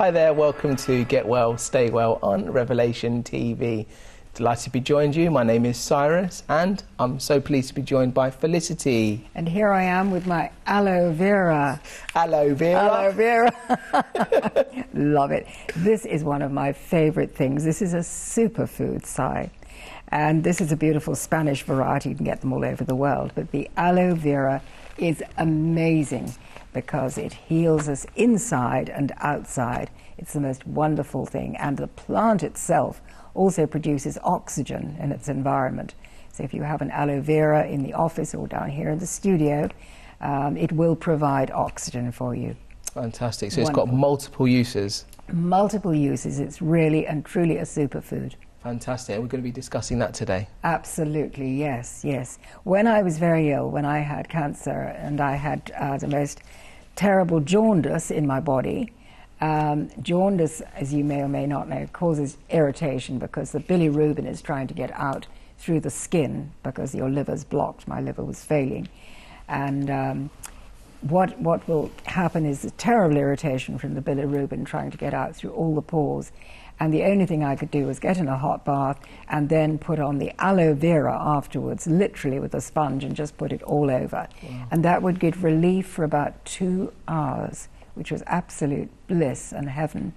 Hi there, welcome to Get Well, Stay Well on Revelation TV. Delighted to be joined you. My name is Cyrus and I'm so pleased to be joined by Felicity. And here I am with my aloe vera. Aloe Vera. Aloe vera. Love it. This is one of my favorite things. This is a superfood, Si. And this is a beautiful Spanish variety. You can get them all over the world. But the aloe vera is amazing because it heals us inside and outside. It's the most wonderful thing. And the plant itself also produces oxygen in its environment. So if you have an aloe vera in the office or down here in the studio, it will provide oxygen for you. Fantastic. So wonderful. It's got multiple uses. Multiple uses. It's really and truly a superfood. Fantastic. And we're going to be discussing that today. Absolutely, yes, yes. When I was very ill, when I had cancer and I had the most terrible jaundice in my body, jaundice, as you may or may not know, causes irritation because the bilirubin is trying to get out through the skin because your liver's blocked. My liver was failing. And what will happen is a terrible irritation from the bilirubin trying to get out through all the pores. And the only thing I could do was get in a hot bath and then put on the aloe vera afterwards, literally with a sponge, and just put it all over. Wow. And that would give relief for about 2 hours, which was absolute bliss and heaven.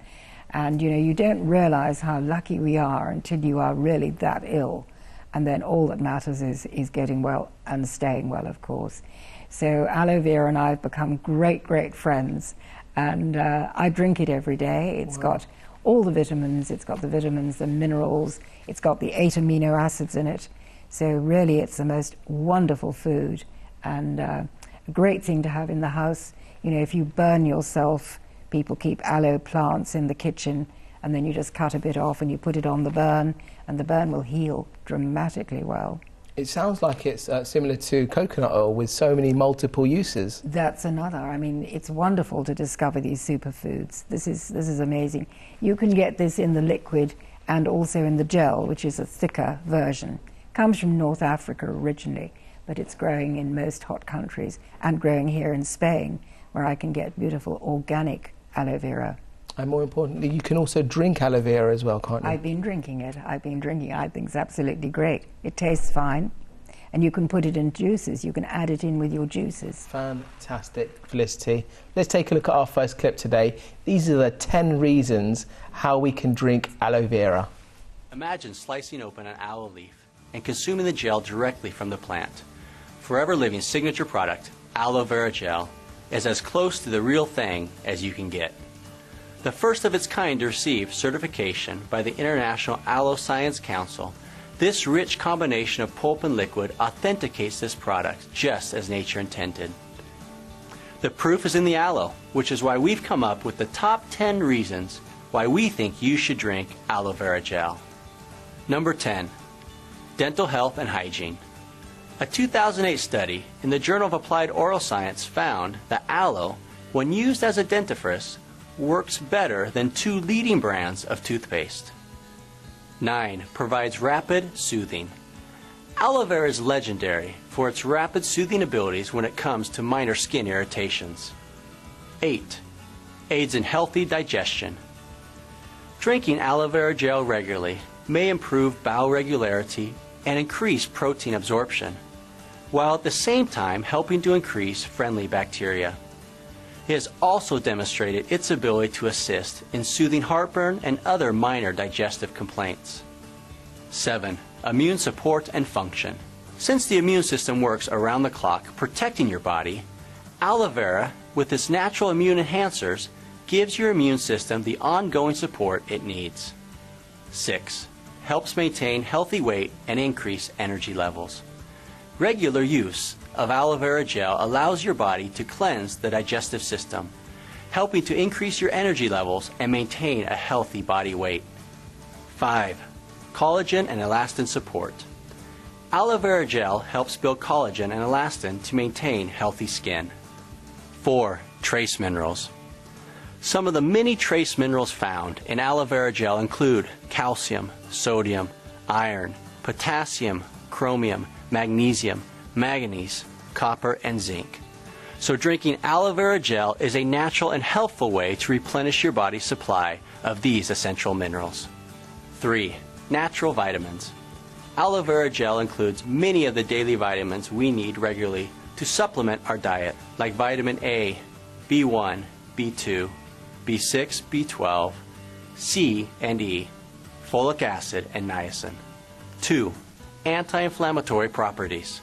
And you know, you don't realize how lucky we are until you are really that ill. And then all that matters is getting well and staying well, of course. So aloe vera and I have become great, great friends. And I drink it every day. It's got all the vitamins, it's got the vitamins, the minerals, it's got the 8 amino acids in it. So really it's the most wonderful food and a great thing to have in the house. You know, if you burn yourself, people keep aloe plants in the kitchen and then you just cut a bit off and you put it on the burn and the burn will heal dramatically well. It sounds like it's similar to coconut oil with so many multiple uses. That's another. I mean, it's wonderful to discover these superfoods. This is amazing. You can get this in the liquid and also in the gel, which is a thicker version. Comes from North Africa originally, but it's growing in most hot countries and growing here in Spain, where I can get beautiful organic aloe vera. And more importantly, you can also drink aloe vera as well, can't you? I've been drinking it. I think it's absolutely great. It tastes fine. And you can put it in juices. You can add it in with your juices. Fantastic, Felicity. Let's take a look at our first clip today. These are the 10 reasons how we can drink aloe vera. Imagine slicing open an aloe leaf and consuming the gel directly from the plant. Forever Living's signature product, aloe vera gel, is as close to the real thing as you can get. The first of its kind to receive certification by the International Aloe Science Council, this rich combination of pulp and liquid authenticates this product just as nature intended. The proof is in the aloe, which is why we've come up with the top 10 reasons why we think you should drink aloe vera gel. Number 10, dental health and hygiene. A 2008 study in the Journal of Applied Oral Science found that aloe, when used as a dentifrice, works better than 2 leading brands of toothpaste. 9. Provides rapid soothing. Aloe vera is legendary for its rapid soothing abilities when it comes to minor skin irritations. 8. Aids in healthy digestion. Drinking aloe vera gel regularly may improve bowel regularity and increase protein absorption, while at the same time helping to increase friendly bacteria. It has also demonstrated its ability to assist in soothing heartburn and other minor digestive complaints. 7. Immune support and function. Since the immune system works around the clock protecting your body, aloe vera, with its natural immune enhancers, gives your immune system the ongoing support it needs. 6. Helps maintain healthy weight and increase energy levels. Regular use of aloe vera gel allows your body to cleanse the digestive system, helping to increase your energy levels and maintain a healthy body weight. 5. Collagen and elastin support. Aloe vera gel helps build collagen and elastin to maintain healthy skin. 4. Trace minerals. Some of the many trace minerals found in aloe vera gel include calcium, sodium, iron, potassium, chromium, magnesium, manganese, copper, and zinc. So drinking aloe vera gel is a natural and healthful way to replenish your body's supply of these essential minerals. 3. Natural vitamins. Aloe vera gel includes many of the daily vitamins we need regularly to supplement our diet, like vitamin A, B1, B2, B6, B12, C and E, folic acid, and niacin. 2. Anti-inflammatory properties.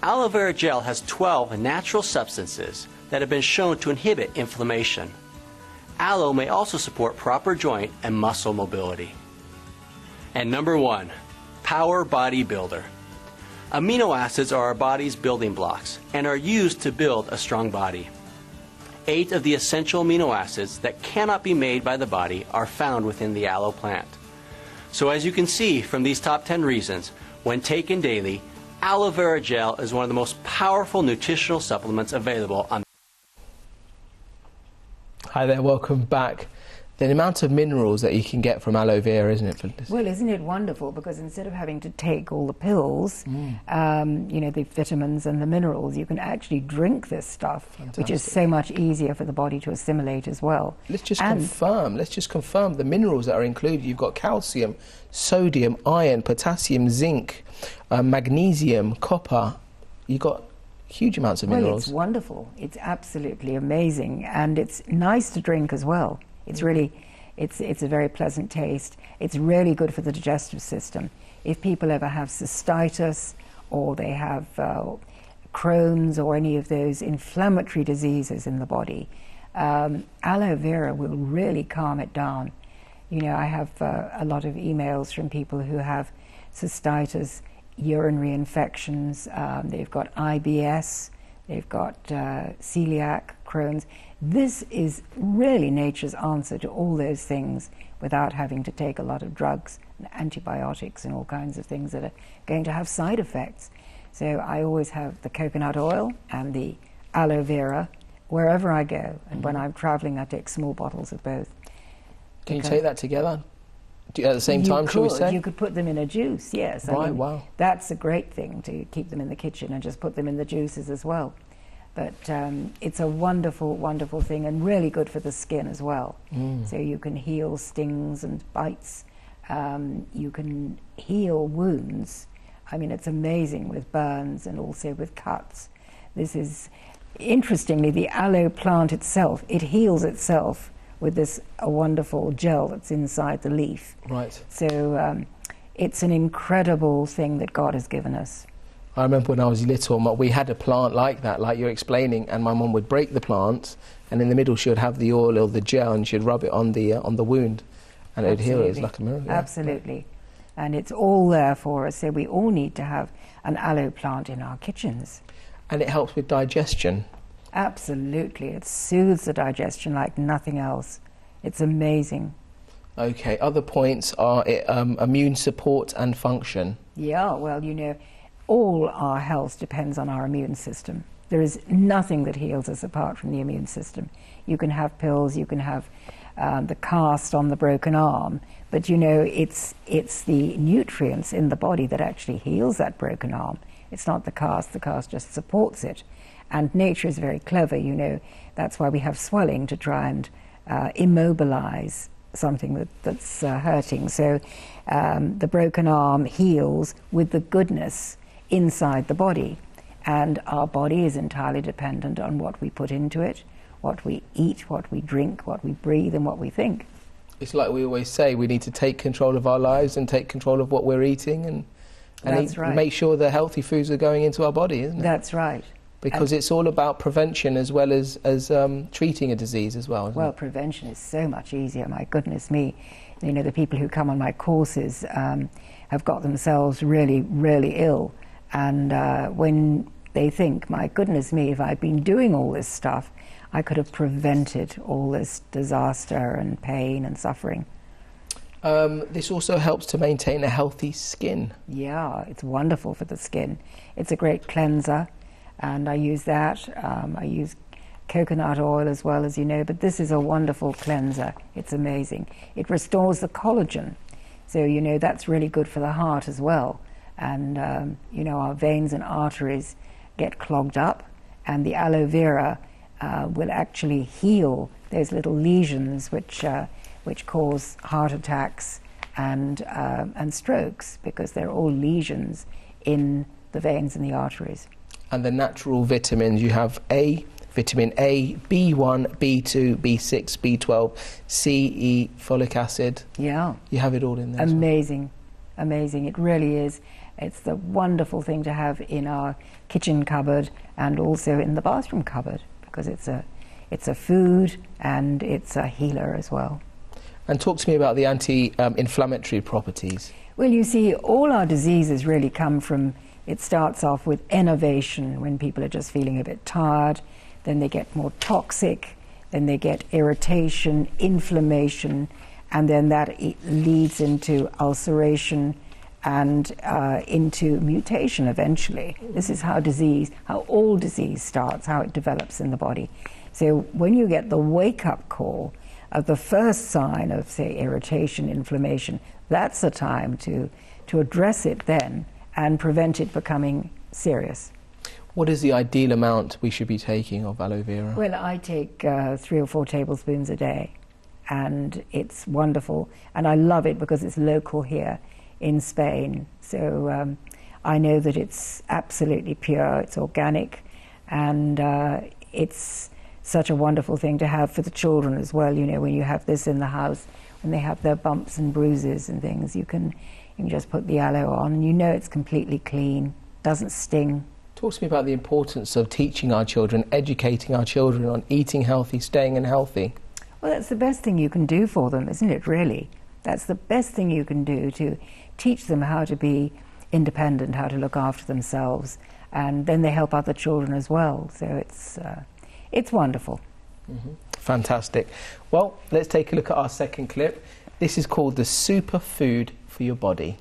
Aloe vera gel has 12 natural substances that have been shown to inhibit inflammation. Aloe may also support proper joint and muscle mobility. And number 1, Power Body Builder. Amino acids are our body's building blocks and are used to build a strong body. 8 of the essential amino acids that cannot be made by the body are found within the aloe plant. So as you can see from these top 10 reasons, when taken daily, aloe vera gel is one of the most powerful nutritional supplements available on. Hi there, welcome back. The amount of minerals that you can get from aloe vera, isn't it, Phyllis? Well, isn't it wonderful? Because instead of having to take all the pills, you know, the vitamins and the minerals, you can actually drink this stuff, which is so much easier for the body to assimilate as well. Let's just confirm the minerals that are included. You've got calcium, sodium, iron, potassium, zinc, magnesium, copper. You've got huge amounts of minerals. Well, it's wonderful. It's absolutely amazing, and it's nice to drink as well. It's really, it's a very pleasant taste. It's really good for the digestive system. If people ever have cystitis or they have Crohn's or any of those inflammatory diseases in the body, aloe vera will really calm it down. You know, I have a lot of emails from people who have cystitis, urinary infections, they've got IBS, they've got celiac, Crohn's. This is really nature's answer to all those things without having to take a lot of drugs and antibiotics and all kinds of things that are going to have side effects. So I always have the coconut oil and the aloe vera wherever I go. And when I'm traveling, I take small bottles of both. Can you take that together? At the same time, shall we say? You could put them in a juice, yes. Right, I mean, wow. That's a great thing, to keep them in the kitchen and just put them in the juices as well. But it's a wonderful, wonderful thing, and really good for the skin as well. So you can heal stings and bites. You can heal wounds. I mean, it's amazing with burns and also with cuts. This is, interestingly, the aloe plant itself, it heals itself with this wonderful gel that's inside the leaf. Right. So it's an incredible thing that God has given us. I remember when I was little, we had a plant like that, like you're explaining, and my mum would break the plant, and in the middle she would have the oil or the gel, and she'd rub it on the wound, and it would heal it. It's like a miracle. Yeah. Absolutely. And it's all there for us, so we all need to have an aloe plant in our kitchens. And it helps with digestion. Absolutely. It soothes the digestion like nothing else. It's amazing. Okay, other points are immune support and function. Yeah, well, you know, all our health depends on our immune system. There is nothing that heals us apart from the immune system. You can have pills, you can have the cast on the broken arm, but you know, it's the nutrients in the body that actually heals that broken arm. It's not the cast just supports it. And nature is very clever, you know. That's why we have swelling, to try and immobilize something that's hurting. So the broken arm heals with the goodness inside the body, and our body is entirely dependent on what we put into it, what we eat, what we drink, what we breathe, and what we think. It's like we always say, we need to take control of our lives and take control of what we're eating, and make sure the healthy foods are going into our body, isn't it? That's right. Because it's all about prevention as well as treating a disease as well, isn't it? Prevention is so much easier, my goodness me. You know, the people who come on my courses have got themselves really, really ill. And when they think, my goodness me, if I'd been doing all this stuff, I could have prevented all this disaster and pain and suffering. This also helps to maintain a healthy skin. Yeah, it's wonderful for the skin. It's a great cleanser, and I use that. I use coconut oil as well, as you know, but this is a wonderful cleanser. It's amazing. It restores the collagen. So, you know, that's really good for the heart as well. And, you know, our veins and arteries get clogged up, and the aloe vera will actually heal those little lesions which cause heart attacks and strokes, because they're all lesions in the veins and the arteries. And the natural vitamins, you have vitamin A, B1, B2, B6, B12, C, E, folic acid. Yeah. You have it all in there. Amazing, amazing. It really is. It's the wonderful thing to have in our kitchen cupboard and also in the bathroom cupboard, because it's a food and it's a healer as well. And talk to me about the anti-inflammatory properties. Well, you see, all our diseases really come from, it starts off with enervation, when people are just feeling a bit tired, then they get more toxic, then they get irritation, inflammation, and then that leads into ulceration and into mutation eventually. This is how all disease starts, how it develops in the body. So when you get the wake-up call of the first sign of, say, irritation, inflammation, that's the time to address it then and prevent it becoming serious. What is the ideal amount we should be taking of aloe vera? Well, I take 3 or 4 tablespoons a day, and it's wonderful. And I love it because it's local here in Spain. So I know that it's absolutely pure, it's organic, and it's such a wonderful thing to have for the children as well. You know, when you have this in the house, when they have their bumps and bruises and things, you can just put the aloe on, and you know it's completely clean, doesn't sting. Talk to me about the importance of teaching our children, educating our children on eating healthy, staying healthy. Well, that's the best thing you can do for them, isn't it, really? That's the best thing you can do, to teach them how to be independent, how to look after themselves, and then they help other children as well. So it's wonderful. Mm-hmm. Fantastic. Well, let's take a look at our second clip. This is called the superfood for your body.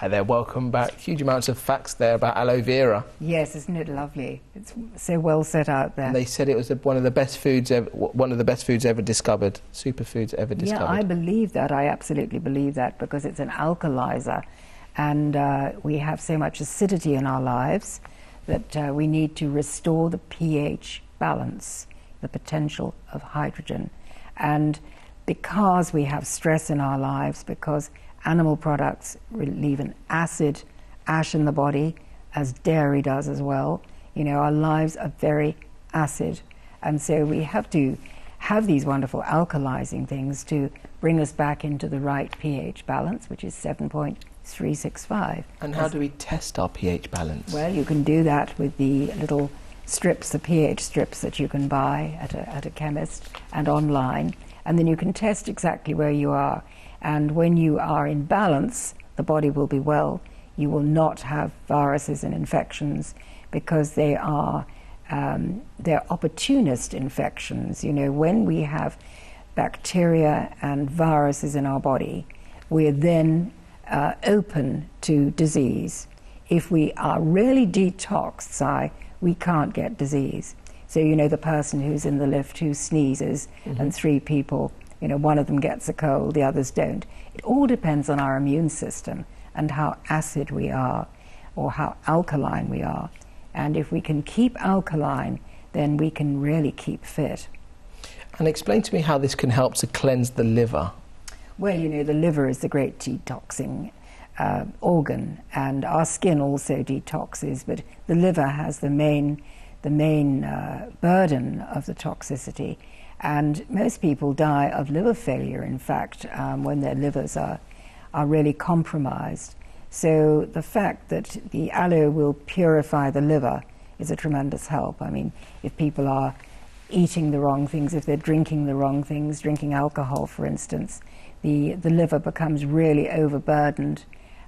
Hi there, welcome back. Huge amounts of facts there about aloe vera. Yes, isn't it lovely? It's so well set out there. And they said it was one of the best foods ever discovered, superfoods ever discovered. Yeah, I believe that. I absolutely believe that, because it's an alkalizer, and we have so much acidity in our lives that we need to restore the pH balance, the potential of hydrogen. And because we have stress in our lives, because animal products leave an acid ash in the body, as dairy does as well. You know, our lives are very acid. And so we have to have these wonderful alkalizing things to bring us back into the right pH balance, which is 7.365. And how do we test our pH balance? Well, you can do that with the little strips, the pH strips that you can buy at a chemist and online. And then you can test exactly where you are. And when you are in balance, the body will be well. You will not have viruses and infections, because they are they're opportunist infections. You know, when we have bacteria and viruses in our body, we're then open to disease. If we are really detoxed, we can't get disease. So, you know, the person who's in the lift who sneezes, and 3 people, you know, one of them gets a cold, the others don't. It all depends on our immune system and how acid we are, or how alkaline we are. And if we can keep alkaline, then we can really keep fit. And explain to me how this can help to cleanse the liver. Well, you know, the liver is the great detoxing organ, and our skin also detoxes, but the liver has the main burden of the toxicity. And most people die of liver failure, in fact, when their livers are really compromised. So the fact that the aloe will purify the liver is a tremendous help. I mean, if people are eating the wrong things, if they're drinking the wrong things, drinking alcohol, for instance, the liver becomes really overburdened.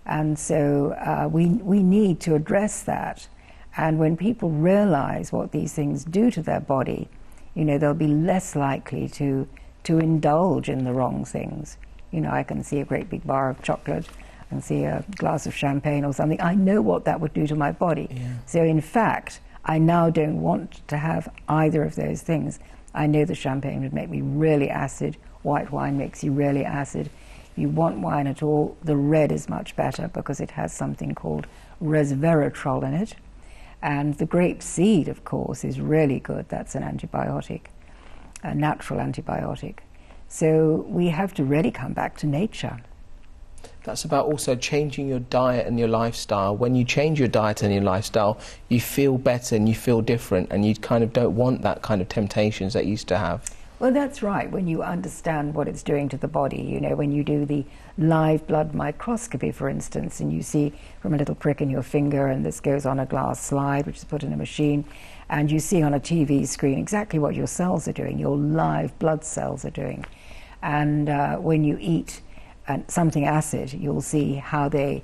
And so we need to address that. And when people realize what these things do to their body, you know, they'll be less likely to indulge in the wrong things. You know, I can see a great big bar of chocolate, I can see a glass of champagne or something. I know what that would do to my body. Yeah. So in fact, I now don't want to have either of those things. I know the champagne would make me really acid. White wine makes you really acid. If you want wine at all, the red is much better, because it has something called resveratrol in it. And the grape seed, of course, is really good. That's an antibiotic, a natural antibiotic. So we have to really come back to nature. That's about also changing your diet and your lifestyle. When you change your diet and your lifestyle, you feel better and you feel different, and you kind of don't want that kind of temptations that you used to have. Well, that's right. When you understand what it's doing to the body, you know, when you do the live blood microscopy, for instance, and you see from a little prick in your finger, and this goes on a glass slide, which is put in a machine, and you see on a TV screen exactly what your cells are doing, your live blood cells are doing. And when you eat something acid, you'll see how they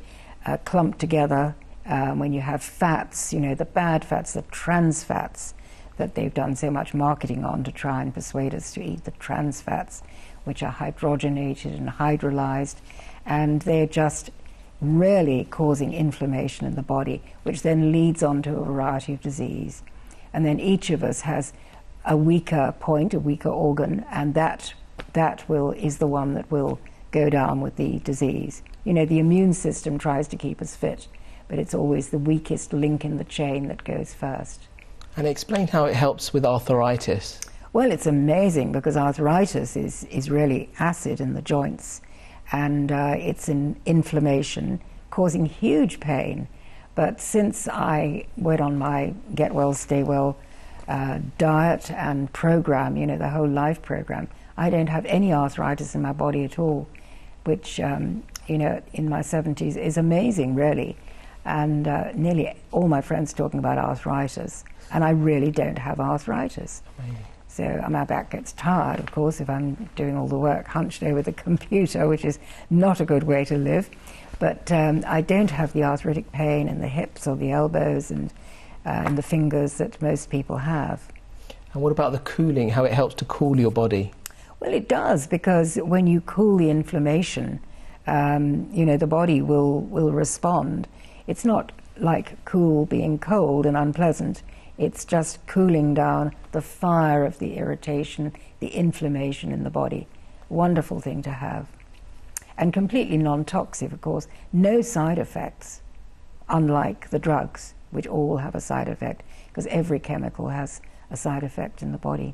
clump together. When you have fats, you know, the bad fats, the trans fats, that they've done so much marketing on to try and persuade us to eat the trans fats, which are hydrogenated and hydrolyzed, and they're just really causing inflammation in the body, which then leads on to a variety of disease. And then each of us has a weaker point, a weaker organ, and that is the one that will go down with the disease. You know, the immune system tries to keep us fit, but it's always the weakest link in the chain that goes first. And explain how it helps with arthritis. Well, it's amazing, because arthritis is really acid in the joints, and it's an inflammation causing huge pain. But since I went on my Get Well, Stay Well diet and program, you know, the whole life program, I don't have any arthritis in my body at all, which, you know, in my 70s is amazing, really. And nearly all my friends talking about arthritis, and I really don't have arthritis. Amazing. So my back gets tired, of course, if I'm doing all the work hunched over the computer, which is not a good way to live. But I don't have the arthritic pain in the hips or the elbows and in the fingers that most people have. And what about the cooling, how it helps to cool your body? Well, it does, because when you cool the inflammation, you know, the body will respond. It's not like cool being cold and unpleasant. It's just cooling down the fire of the irritation, the inflammation in the body. Wonderful thing to have. And completely non-toxic, of course. No side effects, unlike the drugs, which all have a side effect, because every chemical has a side effect in the body.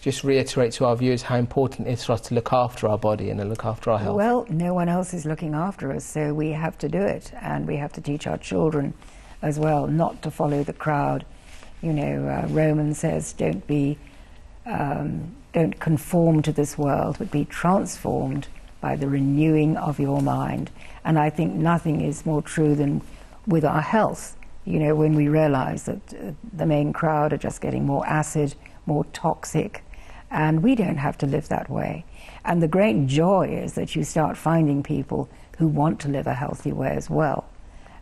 Just reiterate to our viewers how important it is for us to look after our body and to look after our health. Well, no one else is looking after us, so we have to do it, and we have to teach our children as well not to follow the crowd. You know, Romans says, don't conform to this world, but be transformed by the renewing of your mind. And I think nothing is more true than with our health. You know, when we realize that the main crowd are just getting more acid, more toxic, and we don't have to live that way. And the great joy is that you start finding people who want to live a healthy way as well.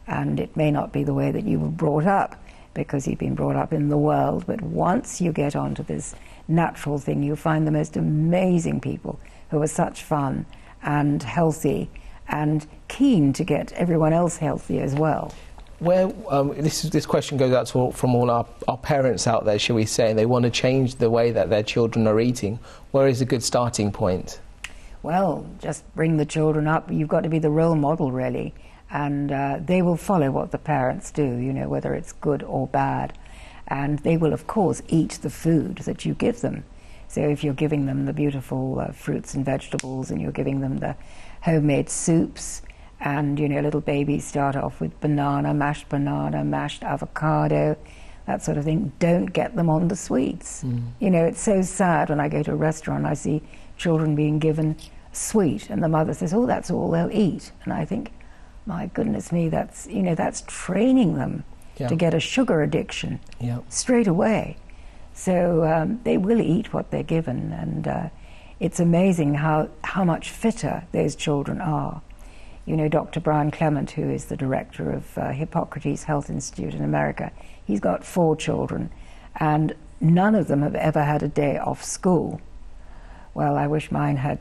And it may not be the way that you were brought up, because you've been brought up in the world, but once you get onto this natural thing, you find the most amazing people who are such fun and healthy and keen to get everyone else healthy as well. Where this question goes out to from all our parents out there, shall we say, and they want to change the way that their children are eating. Where is a good starting point? Well, just bring the children up. You've got to be the role model, really, and they will follow what the parents do, you know, whether it's good or bad. And they will, of course, eat the food that you give them. So if you're giving them the beautiful fruits and vegetables, and you're giving them the homemade soups, and, you know, little babies start off with banana, mashed avocado, that sort of thing. Don't get them on the sweets. You know, it's so sad when I go to a restaurant, I see children being given sweet, and the mother says, oh, that's all they'll eat. And I think, my goodness me, that's, you know, that's training them to get a sugar addiction straight away. So they will eat what they're given, and it's amazing how much fitter those children are. You know, Dr. Brian Clement, who is the director of Hippocrates Health Institute in America, he's got 4 children, and none of them have ever had a day off school. Well, I wish mine had,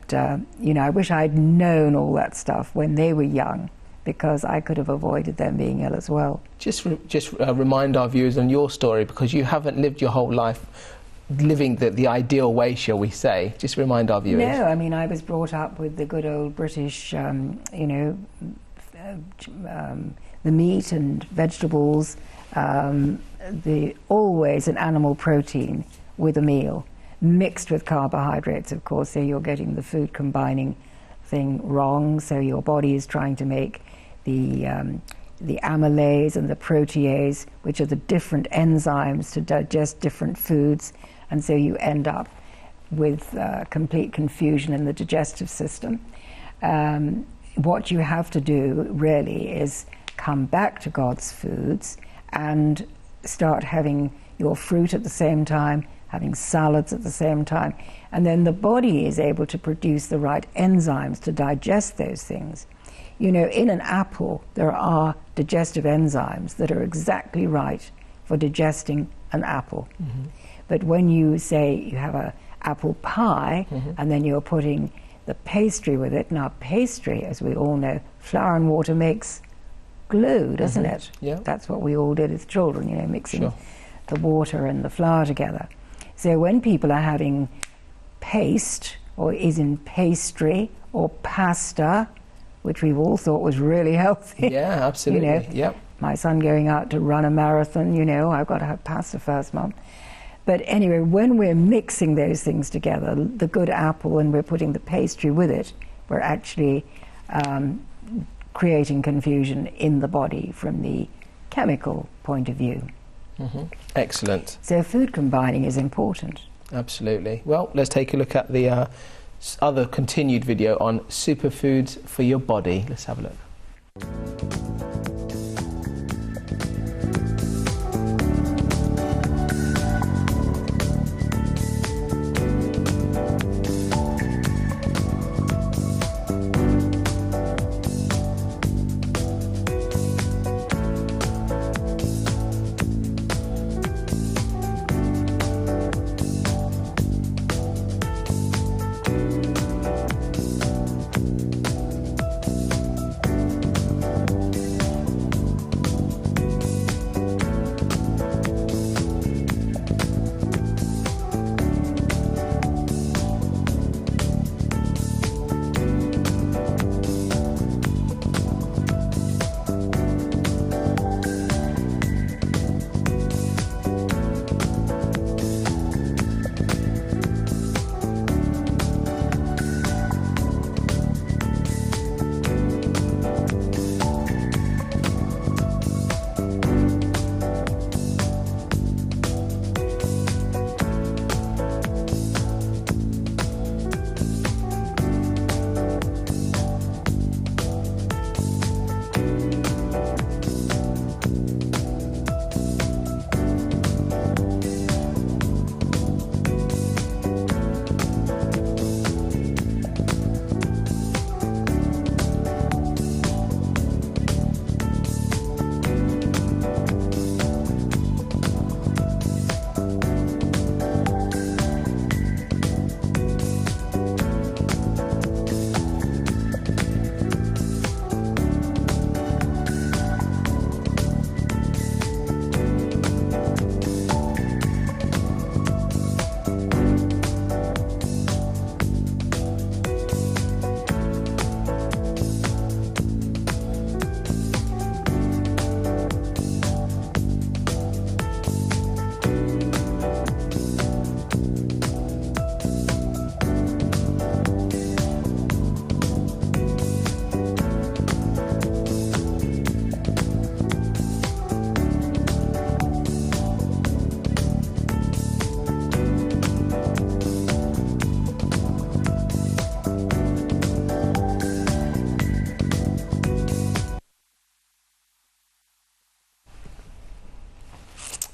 you know, I wish I'd known all that stuff when they were young, because I could have avoided them being ill as well. Just remind our viewers on your story, because you haven't lived your whole life living the ideal way, shall we say. Just remind our viewers. No, I mean, I was brought up with the good old British, you know, the meat and vegetables, always an animal protein with a meal, mixed with carbohydrates, of course, so you're getting the food combining thing wrong, so your body is trying to make the amylase and the protease, which are the different enzymes to digest different foods, and so you end up with complete confusion in the digestive system. What you have to do really is come back to God's foods and start having your fruit at the same time, having salads at the same time, and then the body is able to produce the right enzymes to digest those things. You know, in an apple there are digestive enzymes that are exactly right for digesting an apple. But when you say you have an apple pie and then you're putting the pastry with it, now pastry, as we all know, flour and water makes glue, doesn't it? Yeah. That's what we all did as children, you know, mixing the water and the flour together. So when people are having paste, or is in pastry, or pasta, which we've all thought was really healthy. Yeah, absolutely. You know, my son going out to run a marathon, you know, I've got to have pasta first, Mum. But anyway, when we're mixing those things together, the good apple, and we're putting the pastry with it, we're actually creating confusion in the body from the chemical point of view. Excellent. So food combining is important. Absolutely. Well, let's take a look at the other continued video on superfoods for your body. Let's have a look.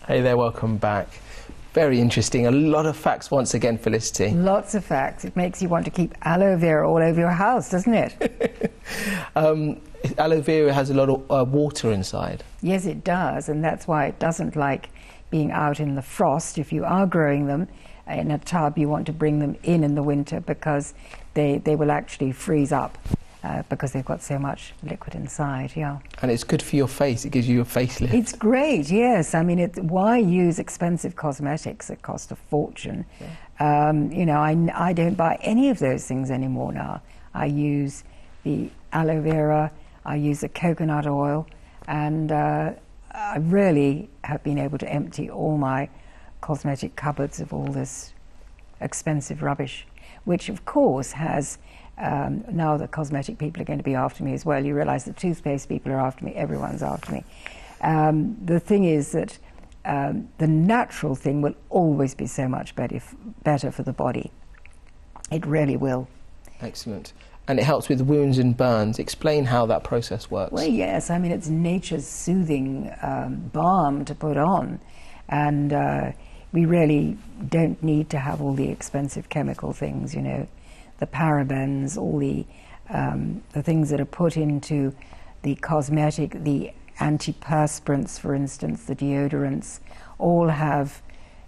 Hey there, welcome back. Very interesting. A lot of facts once again, Felicity. Lots of facts. It makes you want to keep aloe vera all over your house, doesn't it? Aloe vera has a lot of water inside. Yes, it does, and that's why it doesn't like being out in the frost. If you are growing them in a tub, you want to bring them in the winter because they will actually freeze up because they've got so much liquid inside, yeah. And it's good for your face. It gives you a facelift. It's great, yes. I mean, why use expensive cosmetics that cost a fortune? Yeah. You know, I don't buy any of those things anymore now. I use the aloe vera, I use the coconut oil, and I really have been able to empty all my cosmetic cupboards of all this expensive rubbish, which of course has, now the cosmetic people are going to be after me as well. You realise the toothpaste people are after me, everyone's after me. The thing is that the natural thing will always be so much better for the body. It really will. Excellent. And it helps with wounds and burns. Explain how that process works. Well, yes, I mean, it's nature's soothing balm to put on. And we really don't need to have all the expensive chemical things, you know, the parabens, all the things that are put into the cosmetic, the antiperspirants, for instance, the deodorants, all have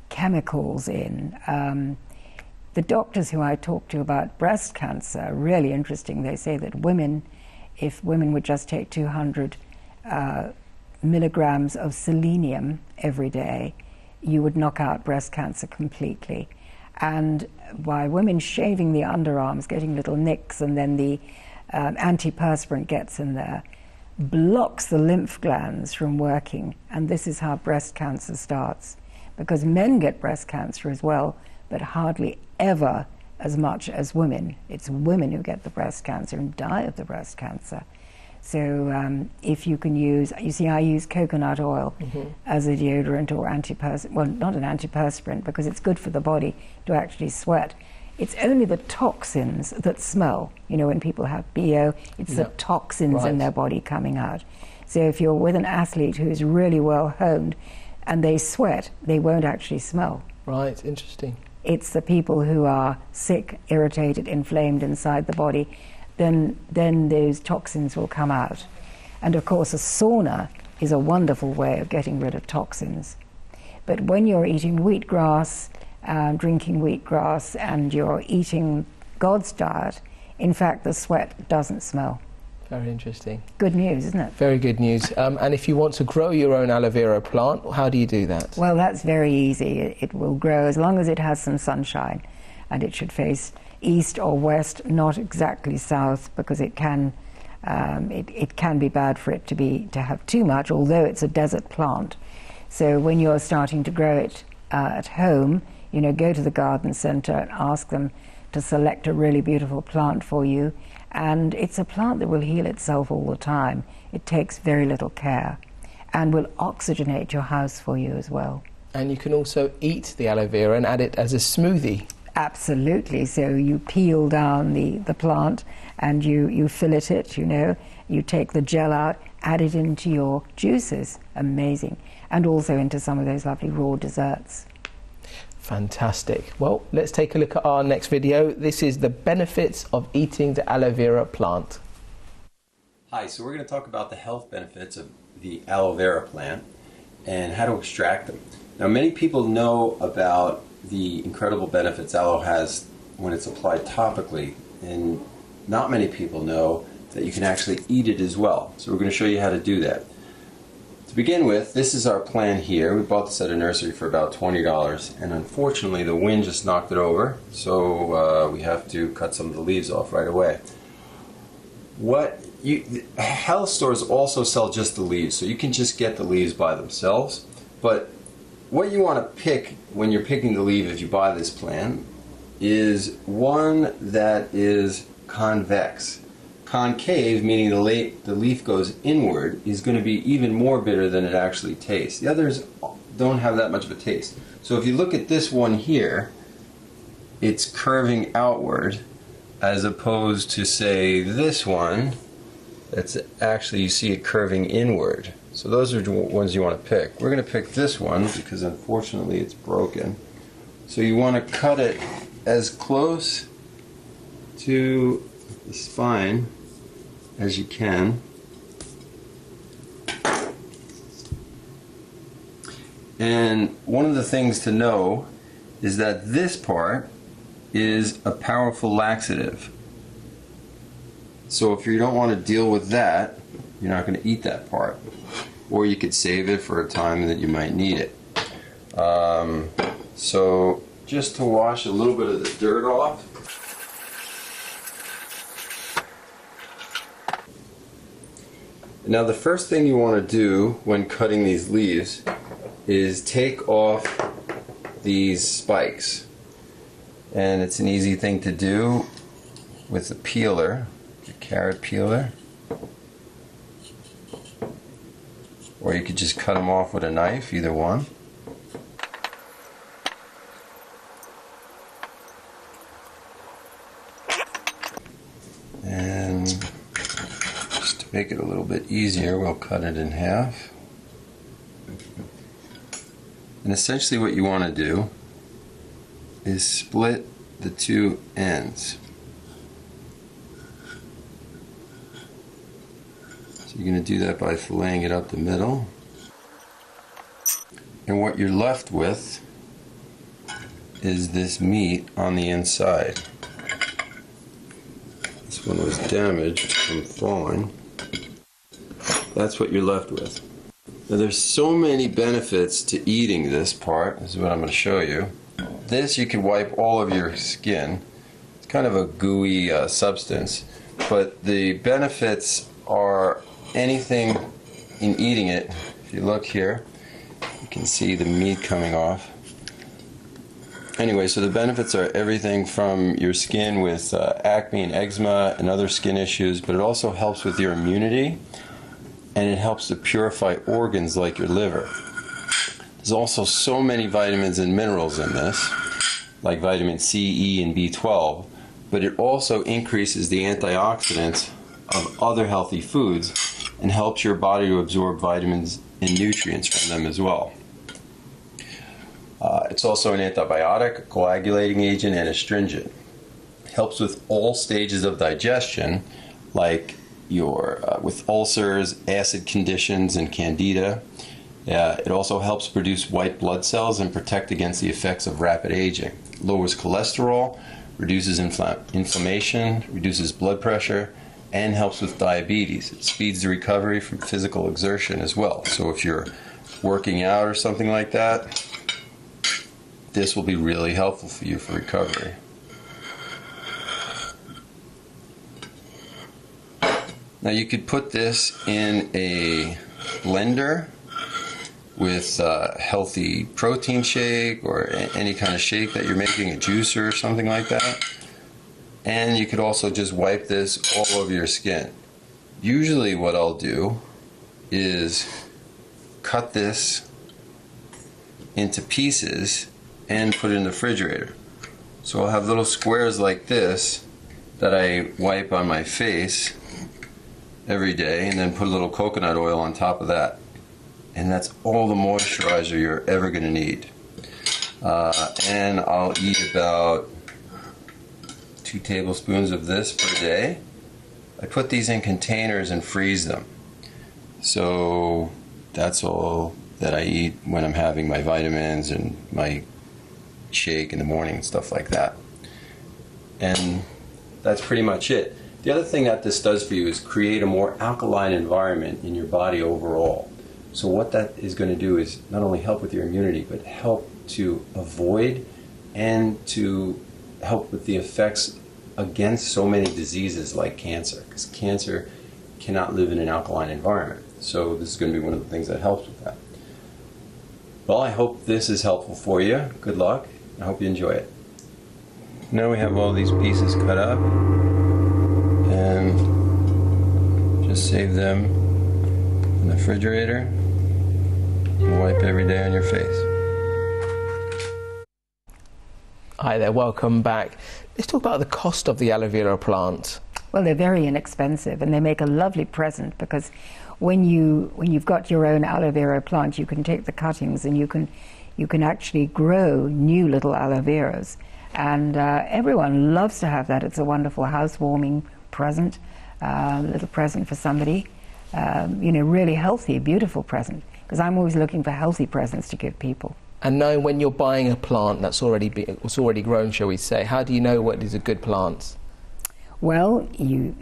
chemicals in. The doctors who I talk to about breast cancer are really interesting. They say that if women would just take 200 milligrams of selenium every day, you would knock out breast cancer completely. And by women shaving the underarms, getting little nicks, and then the antiperspirant gets in there, blocks the lymph glands from working. And this is how breast cancer starts. Because men get breast cancer as well, but hardly ever as much as women. It's women who get the breast cancer and die of the breast cancer. So if you can use, you see, I use coconut oil as a deodorant or antiperspirant, well, not an antiperspirant because it's good for the body to actually sweat. It's only the toxins that smell. You know, when people have BO, it's the toxins in their body coming out. So if you're with an athlete who's really well honed and they sweat, they won't actually smell. Right, interesting. It's the people who are sick, irritated, inflamed inside the body, then those toxins will come out. And of course a sauna is a wonderful way of getting rid of toxins. But when you're eating wheatgrass, drinking wheatgrass, and you're eating God's diet, in fact the sweat doesn't smell. Very interesting. Good news, isn't it? Very good news. And if you want to grow your own aloe vera plant, how do you do that? Well, that's very easy. It will grow as long as it has some sunshine, and it should face east or west, not exactly south, because it can be bad for it to have too much, although it's a desert plant. So when you're starting to grow it at home, you know, go to the garden centre and ask them to select a really beautiful plant for you. And it's a plant that will heal itself all the time. It takes very little care and will oxygenate your house for you as well. And you can also eat the aloe vera and add it as a smoothie. Absolutely. So you peel down the plant and you fillet it, you know. You take the gel out, add it into your juices. Amazing. And also into some of those lovely raw desserts. Fantastic. Well, let's take a look at our next video. This is the benefits of eating the aloe vera plant. Hi, so we're going to talk about the health benefits of the aloe vera plant and how to extract them. Now, many people know about the incredible benefits aloe has when it's applied topically, and not many people know that you can actually eat it as well. So we're going to show you how to do that. To begin with, this is our plant here. We bought this at a nursery for about $20, and unfortunately the wind just knocked it over, so we have to cut some of the leaves off right away. Health stores also sell just the leaves, so you can just get the leaves by themselves, but what you want to pick when you're picking the leaf if you buy this plant is one that is convex. Concave, meaning the leaf goes inward, is going to be even more bitter than it actually tastes. The others don't have that much of a taste. So if you look at this one here, it's curving outward, as opposed to, say, this one, that's actually, you see it curving inward. So those are the ones you want to pick. We're going to pick this one because unfortunately it's broken. So you want to cut it as close to the spine as you can. And one of the things to know is that this part is a powerful laxative. So if you don't want to deal with that, you're not going to eat that part. Or you could save it for a time that you might need it. So just to wash a little bit of the dirt off. Now the first thing you want to do when cutting these leaves is take off these spikes. And it's an easy thing to do with a peeler, a carrot peeler. Or you could just cut them off with a knife, either one. And just to make it a little bit easier, we'll cut it in half. And essentially what you want to do is split the two ends. So you're going to do that by filleting it up the middle. And what you're left with is this meat on the inside. This one was damaged from falling. That's what you're left with. Now there's so many benefits to eating this part. This is what I'm going to show you. This you can wipe all of your skin. It's kind of a gooey substance, but the benefits are anything in eating it. If you look here, you can see the meat coming off. Anyway, so the benefits are everything from your skin with acne and eczema and other skin issues, but it also helps with your immunity, and it helps to purify organs like your liver. There's also so many vitamins and minerals in this, like vitamin C, E, and B12, but it also increases the antioxidants of other healthy foods and helps your body to absorb vitamins and nutrients from them as well. It's also an antibiotic, a coagulating agent, and astringent. It helps with all stages of digestion, like with ulcers, acid conditions, and candida. It also helps produce white blood cells and protect against the effects of rapid aging. Lowers cholesterol, reduces inflammation, reduces blood pressure, and helps with diabetes. It speeds the recovery from physical exertion as well. So if you're working out or something like that, this will be really helpful for you for recovery. Now you could put this in a blender with a healthy protein shake or any kind of shake that you're making, a juicer or something like that. And you could also just wipe this all over your skin. Usually what I'll do is cut this into pieces and put it in the refrigerator. So I'll have little squares like this that I wipe on my face every day, and then put a little coconut oil on top of that. And that's all the moisturizer you're ever going to need. And I'll eat about 2 tablespoons of this per day. I put these in containers and freeze them. So that's all that I eat when I'm having my vitamins and my shake in the morning and stuff like that. And that's pretty much it. The other thing that this does for you is create a more alkaline environment in your body overall. So what that is going to do is not only help with your immunity, but help to avoid and to help with the effects against so many diseases like cancer, because cancer cannot live in an alkaline environment. So this is going to be one of the things that helps with that. Well, I hope this is helpful for you. Good luck. I hope you enjoy it. Now we have all these pieces cut up, and just save them in the refrigerator and wipe every day on your face. Hi there, welcome back. Let's talk about the cost of the aloe vera plant. Well, they're very inexpensive, and they make a lovely present, because when you've got your own aloe vera plant, you can take the cuttings and you can actually grow new little aloe veras. And everyone loves to have that. It's a wonderful housewarming present, little present for somebody. Really healthy, beautiful present. Because I'm always looking for healthy presents to give people. And knowing when you're buying a plant that's already grown, shall we say, how do you know what is a good plant? Well, you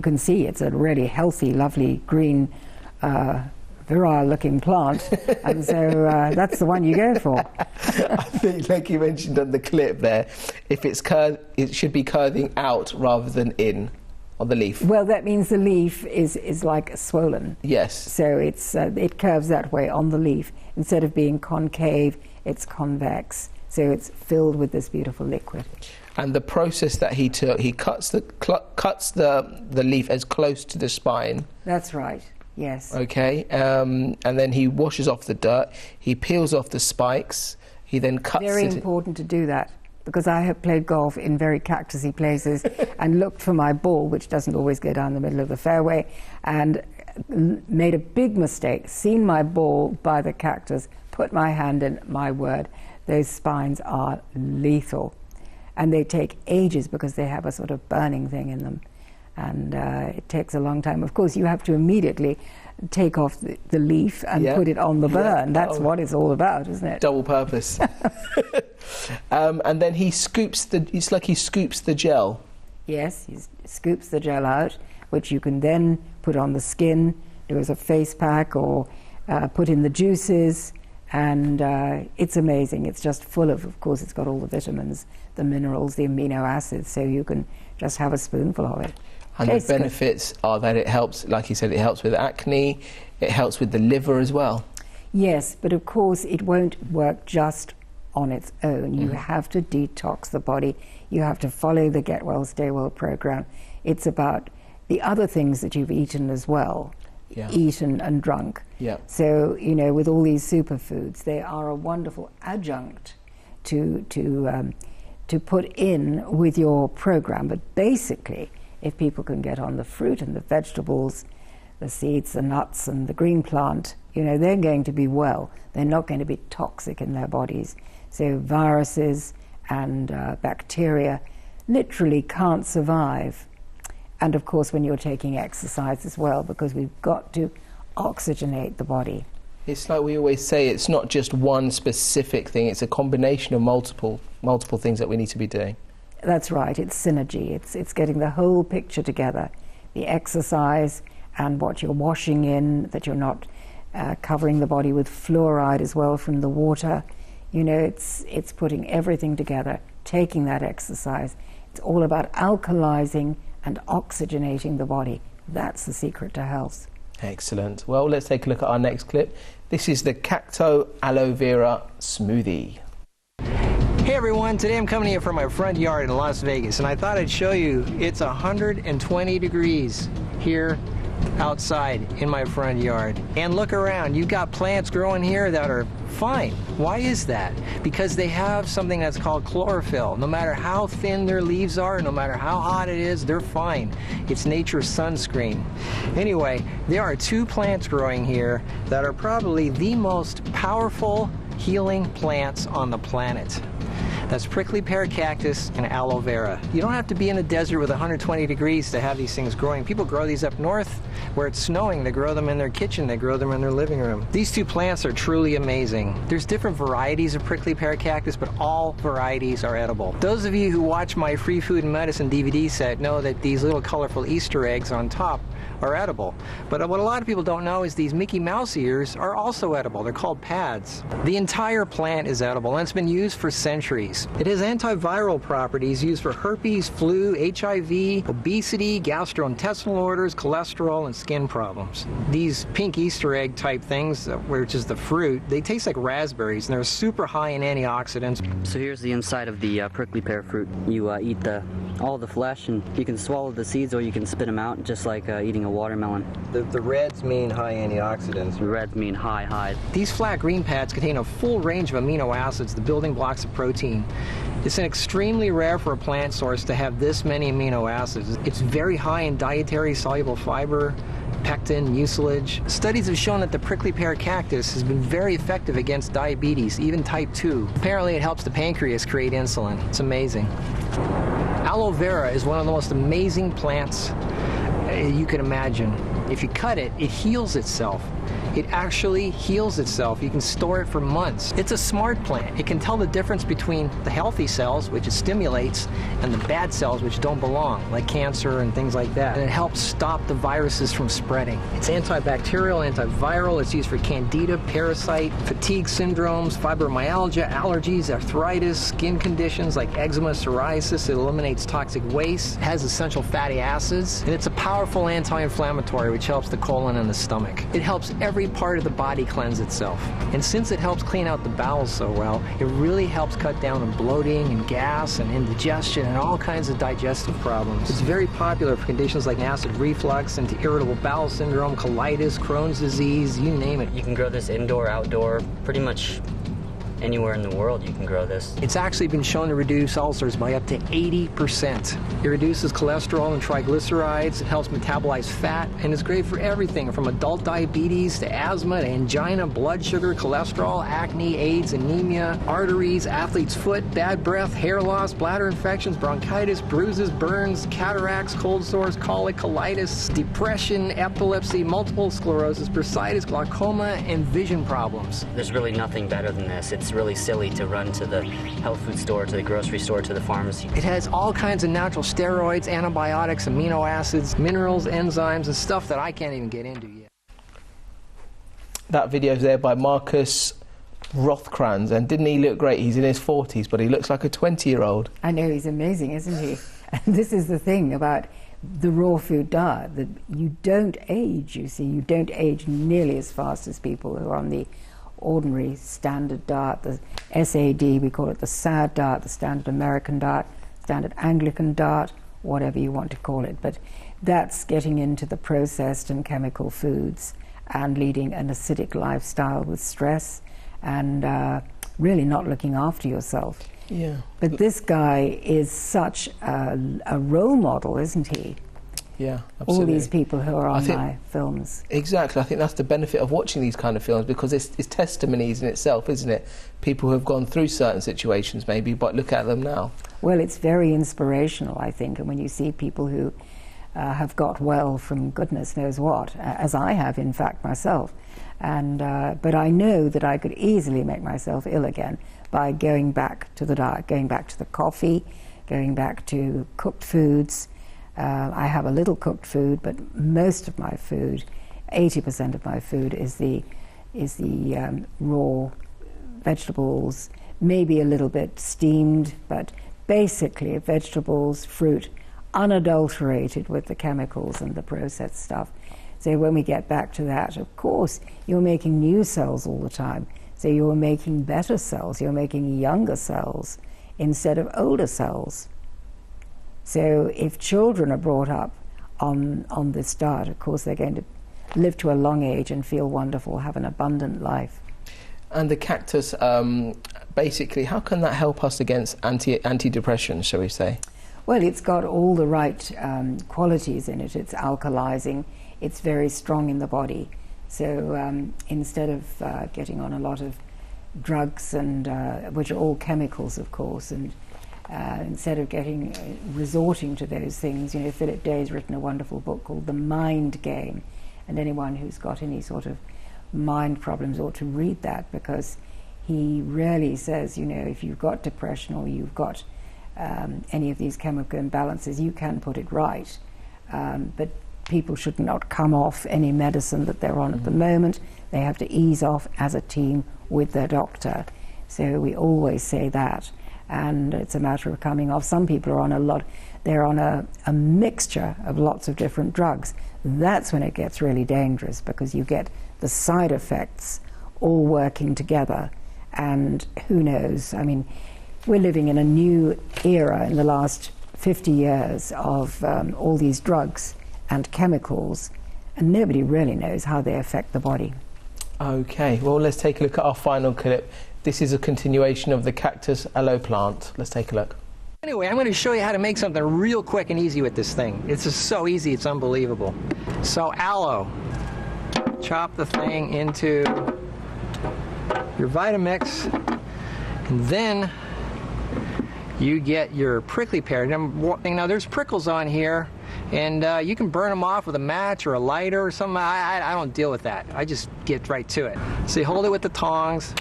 can see it's a really healthy, lovely green, virile-looking plant, and so that's the one you go for. I think, like you mentioned on the clip there, if it's it should be curving out rather than in on the leaf. Well, that means the leaf is like swollen. Yes. So it curves that way on the leaf. Instead of being concave, it's convex. So it's filled with this beautiful liquid. And the process that he took, he cuts the leaf as close to the spine. That's right. Yes. Okay, and then he washes off the dirt, he peels off the spikes, he then cuts it. Very important to do that, because I have played golf in very cactusy places and looked for my ball, which doesn't always go down the middle of the fairway, and made a big mistake, seen my ball by the cactus, put my hand in, my word, those spines are lethal. And they take ages because they have a sort of burning thing in them. And it takes a long time. Of course, you have to immediately take off the leaf and put it on the burn. That's what it's all about, isn't it? Double purpose. And then he scoops it's like he scoops the gel. Yes, he scoops the gel out, which you can then put on the skin, do as a face pack, or put in the juices. And it's amazing. It's just full of course, it's got all the vitamins, the minerals, the amino acids, so you can just have a spoonful of it. And the benefits are that it helps, like you said, it helps with acne, it helps with the liver as well. Yes, but of course it won't work just on its own. You have to detox the body. You have to follow the Get Well, Stay Well program. It's about the other things that you've eaten as well, eaten and drunk. Yeah. So, with all these superfoods, they are a wonderful adjunct to put in with your program. But basically, if people can get on the fruit and the vegetables, the seeds, the nuts, and the green plant, they're going to be well. They're not going to be toxic in their bodies. So viruses and bacteria literally can't survive. And of course, when you're taking exercise as well, because we've got to oxygenate the body. It's like we always say, it's not just one specific thing, it's a combination of multiple things that we need to be doing. That's right, it's synergy. It's getting the whole picture together. The exercise and what you're washing in, that you're not covering the body with fluoride as well from the water. It's putting everything together, taking that exercise. It's all about alkalizing and oxygenating the body. That's the secret to health. Excellent. Well, let's take a look at our next clip. This is the Cacto Aloe Vera Smoothie. Hey everyone, today I'm coming to you from my front yard in Las Vegas, and I thought I'd show you it's 120 degrees here outside in my front yard. And look around, you've got plants growing here that are fine. Why is that? Because they have something that's called chlorophyll. No matter how thin their leaves are, no matter how hot it is, they're fine. It's nature's sunscreen. Anyway, there are two plants growing here that are probably the most powerful healing plants on the planet. That's prickly pear cactus and aloe vera. You don't have to be in the desert with 120 degrees to have these things growing. People grow these up north where it's snowing. They grow them in their kitchen. They grow them in their living room. These two plants are truly amazing. There's different varieties of prickly pear cactus, but all varieties are edible. Those of you who watch my Free Food and Medicine DVD set know that these little colorful Easter eggs on top are edible. But what a lot of people don't know is these Mickey Mouse ears are also edible. They're called pads. The entire plant is edible, and it's been used for centuries. It has antiviral properties used for herpes, flu, HIV, obesity, gastrointestinal orders, cholesterol, and skin problems. These pink Easter egg type things, which is the fruit, they taste like raspberries, and they're super high in antioxidants. So here's the inside of the prickly pear fruit. You eat all the flesh, and you can swallow the seeds or you can spit them out, just like eating a watermelon. The reds mean high antioxidants. The reds mean high. These flat green pads contain a full range of amino acids, the building blocks of protein. It's extremely rare for a plant source to have this many amino acids. It's very high in dietary soluble fiber, pectin, mucilage. Studies have shown that the prickly pear cactus has been very effective against diabetes, even type 2. Apparently it helps the pancreas create insulin. It's amazing. Aloe vera is one of the most amazing plants you can imagine. If you cut it, it heals itself. It actually heals itself. You can store it for months. It's a smart plant. It can tell the difference between the healthy cells, which it stimulates, and the bad cells, which don't belong, like cancer and things like that. And it helps stop the viruses from spreading. It's antibacterial, antiviral. It's used for candida, parasite, fatigue syndromes, fibromyalgia, allergies, arthritis, skin conditions like eczema, psoriasis. It eliminates toxic waste. It has essential fatty acids. And it's a powerful anti-inflammatory, which helps the colon and the stomach. It helps every part of the body cleanse itself. And since it helps clean out the bowels so well, it really helps cut down on bloating and gas and indigestion and all kinds of digestive problems. It's very popular for conditions like acid reflux and irritable bowel syndrome, colitis, Crohn's disease, you name it. You can grow this indoor, outdoor, pretty much anywhere in the world you can grow this. It's actually been shown to reduce ulcers by up to 80%. It reduces cholesterol and triglycerides, it helps metabolize fat, and is great for everything from adult diabetes to asthma to angina, blood sugar, cholesterol, acne, AIDS, anemia, arteries, athlete's foot, bad breath, hair loss, bladder infections, bronchitis, bruises, burns, cataracts, cold sores, colic, colitis, depression, epilepsy, multiple sclerosis, bursitis, glaucoma, and vision problems. There's really nothing better than this. It's really silly to run to the health food store, to the grocery store, to the pharmacy. It has all kinds of natural steroids, antibiotics, amino acids, minerals, enzymes, and stuff that I can't even get into yet. That video's there by Marcus Rothkranz, and didn't he look great? He's in his 40s, but he looks like a 20-year-old. I know, he's amazing, isn't he? And this is the thing about the raw food diet, that you don't age, you see. You don't age nearly as fast as people who are on the ordinary standard diet, the SAD, we call it the SAD diet, the standard American diet, standard Anglican diet, whatever you want to call it. But that's getting into the processed and chemical foods and leading an acidic lifestyle with stress and really not looking after yourself. Yeah. But this guy is such a role model, isn't he? Yeah, absolutely. All these people who are on my films. Exactly. I think that's the benefit of watching these kind of films, because it's testimonies in itself, isn't it? People who have gone through certain situations maybe, but look at them now. Well, it's very inspirational, I think, and when you see people who have got well from goodness knows what, as I have, in fact, myself. And but I know that I could easily make myself ill again by going back to the diet, going back to the coffee, going back to cooked foods. I have a little cooked food, but most of my food, 80% of my food, is the raw vegetables, maybe a little bit steamed, but basically vegetables, fruit, unadulterated with the chemicals and the processed stuff. So when we get back to that, of course, you're making new cells all the time. So you're making better cells, you're making younger cells instead of older cells. So if children are brought up on this diet, of course they're going to live to a long age and feel wonderful, have an abundant life. And the cactus, basically, how can that help us against antidepressants, shall we say? Well, it's got all the right qualities in it. It's alkalizing, it's very strong in the body. So instead of getting on a lot of drugs, and which are all chemicals, of course, and instead of resorting to those things, you know, Philip Day's written a wonderful book called The Mind Game, and anyone who's got any sort of mind problems ought to read that, because he really says, you know, if you've got depression or you've got any of these chemical imbalances, you can put it right. But people should not come off any medicine that they're on at the moment. They have to ease off as a team with their doctor. So we always say that. And it's a matter of coming off. Some people are on they're on a mixture of lots of different drugs. That's when it gets really dangerous, because you get the side effects all working together. And who knows? I mean, we're living in a new era in the last 50 years of all these drugs and chemicals, and nobody really knows how they affect the body. Okay, well, let's take a look at our final clip. This is a continuation of the cactus aloe plant. Let's take a look. Anyway, I'm going to show you how to make something real quick and easy with this thing. It's just so easy, it's unbelievable. So aloe, chop the thing into your Vitamix, and then you get your prickly pear. Now there's prickles on here, and you can burn them off with a match or a lighter or something. I don't deal with that. I just get right to it. So you hold it with the tongs.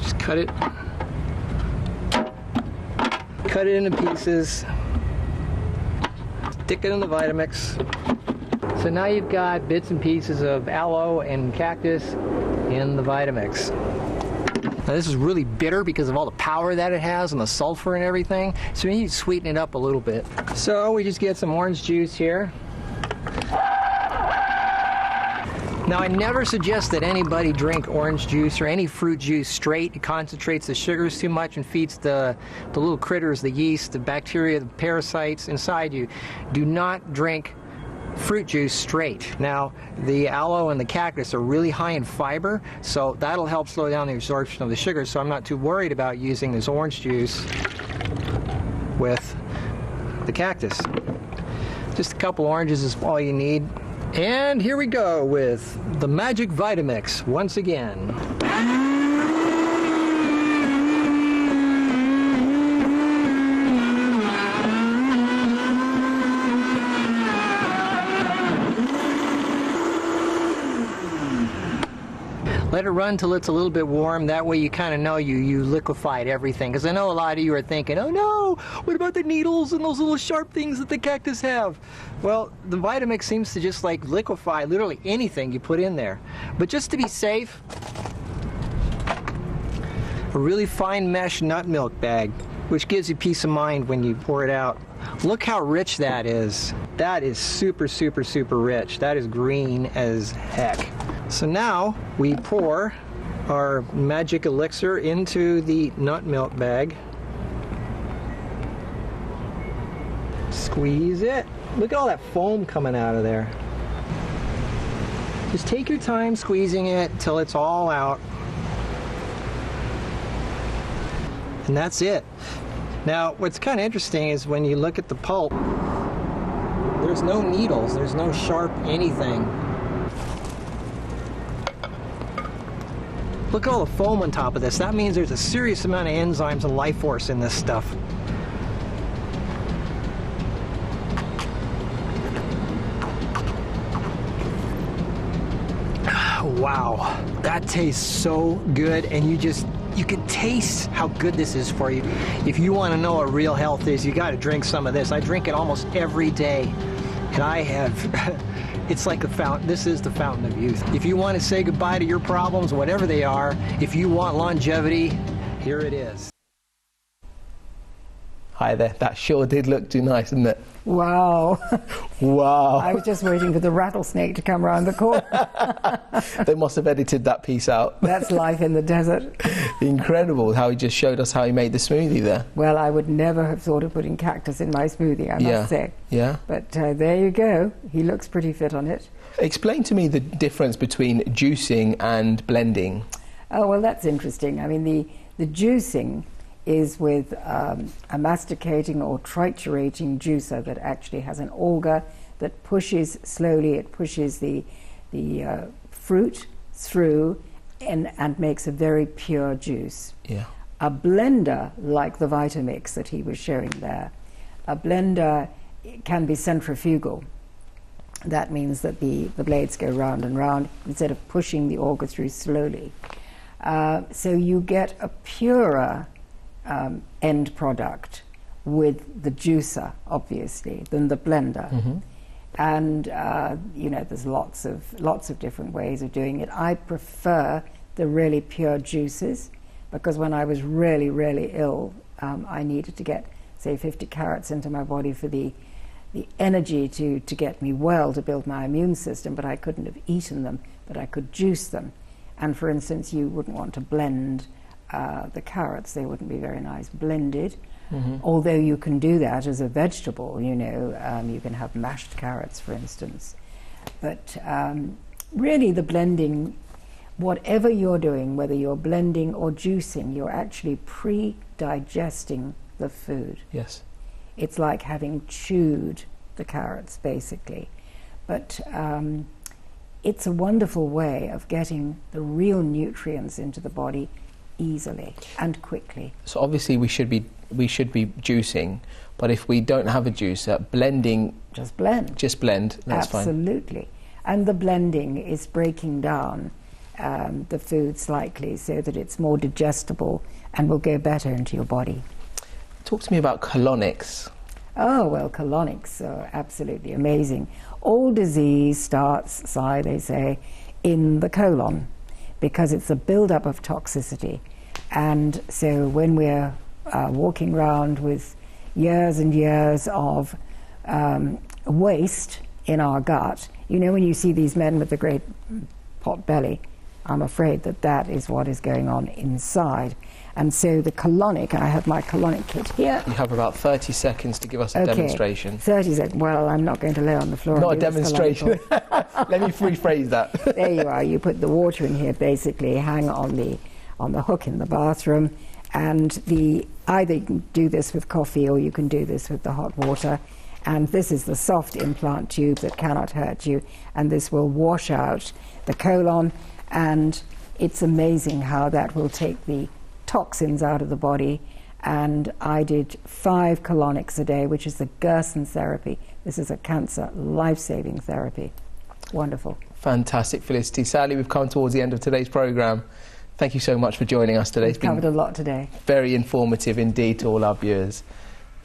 Just cut it into pieces. Stick it in the Vitamix. So now you've got bits and pieces of aloe and cactus in the Vitamix. Now this is really bitter because of all the power that it has and the sulfur and everything, so we need to sweeten it up a little bit. So we just get some orange juice here. Now I never suggest that anybody drink orange juice or any fruit juice straight. It concentrates the sugars too much and feeds the little critters, the yeast, the bacteria, the parasites inside you. Do not drink fruit juice straight. Now the aloe and the cactus are really high in fiber, so that'll help slow down the absorption of the sugar, so I'm not too worried about using this orange juice with the cactus. Just a couple oranges is all you need. And here we go with the magic Vitamix once again. Let it run till it's a little bit warm. That way you kind of know you liquefied everything. Because I know a lot of you are thinking, oh no, what about the needles and those little sharp things that the cactus have? Well, the Vitamix seems to just like liquefy literally anything you put in there. But just to be safe, a really fine mesh nut milk bag, which gives you peace of mind when you pour it out. Look how rich that is. That is super, super, super rich. That is green as heck. So now we pour our magic elixir into the nut milk bag. Squeeze it. Look at all that foam coming out of there. Just take your time squeezing it till it's all out. And that's it. Now, what's kind of interesting is when you look at the pulp, there's no needles, there's no sharp anything. Look at all the foam on top of this. That means there's a serious amount of enzymes and life force in this stuff. Wow, that tastes so good, and you can taste how good this is for you. If you want to know what real health is, you got to drink some of this. I drink it almost every day, and I have, it's like a fountain. This is the fountain of youth. If you want to say goodbye to your problems, whatever they are, if you want longevity, here it is. Hi there. That sure did look too nice, didn't it? Wow. Wow. I was just waiting for the rattlesnake to come around the corner. They must have edited that piece out. That's life in the desert. Incredible how he just showed us how he made the smoothie there. Well, I would never have thought of putting cactus in my smoothie, I must say. Yeah. But there you go. He looks pretty fit on it. Explain to me the difference between juicing and blending. Oh, well, that's interesting. I mean, the juicing is with a masticating or triturating juicer that actually has an auger that pushes slowly, it pushes the fruit through and makes a very pure juice. Yeah. A blender, like the Vitamix that he was showing there, a blender can be centrifugal. That means that the blades go round and round instead of pushing the auger through slowly. So you get a purer end product with the juicer, obviously, than the blender. Mm-hmm. And you know, there's lots of different ways of doing it. I prefer the really pure juices because when I was really, really ill, I needed to get, say, 50 carrots into my body for the energy to get me well, to build my immune system, but I couldn't have eaten them, but I could juice them. And for instance, you wouldn't want to blend the carrots, they wouldn't be very nice blended. Mm-hmm. Although you can do that as a vegetable, you know, you can have mashed carrots, for instance. But really the blending, whatever you're doing, whether you're blending or juicing, you're actually pre-digesting the food. Yes. It's like having chewed the carrots, basically. But it's a wonderful way of getting the real nutrients into the body easily and quickly. So obviously we should be juicing, but if we don't have a juicer, blending. Just blend. Just blend. That's fine. Absolutely. And the blending is breaking down the food slightly so that it's more digestible and will go better into your body. Talk to me about colonics. Oh, well, colonics are absolutely amazing. All disease starts, they say, in the colon, because it's a build-up of toxicity. And so when we're walking around with years and years of waste in our gut, you know, when you see these men with the great pot belly, I'm afraid that that is what is going on inside. And so the colonic, I have my colonic kit here. You have about 30 seconds to give us a demonstration. 30 seconds. Well, I'm not going to lay on the floor. Not a demonstration. Let me rephrase that. There you are. You put the water in here, basically, hang on the hook in the bathroom, and either you can do this with coffee or you can do this with the hot water. And this is the soft implant tube that cannot hurt you, and this will wash out the colon, and it's amazing how that will take the toxins out of the body. And I did 5 colonics a day, which is the Gerson therapy. This is a cancer life-saving therapy. Wonderful. Fantastic, Felicity. Sadly, we've come towards the end of today's programme. Thank you so much for joining us today. We've covered a lot today. Very informative indeed to all our viewers.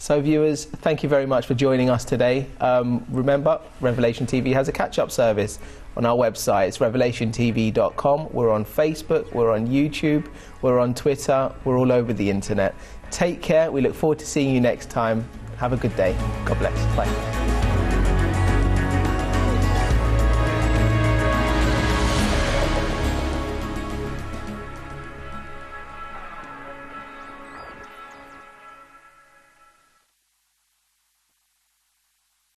So viewers, thank you very much for joining us today. Remember, Revelation TV has a catch-up service on our website. It's revelationtv.com. We're on Facebook, we're on YouTube, we're on Twitter, we're all over the internet. Take care. We look forward to seeing you next time. Have a good day. God bless. Bye.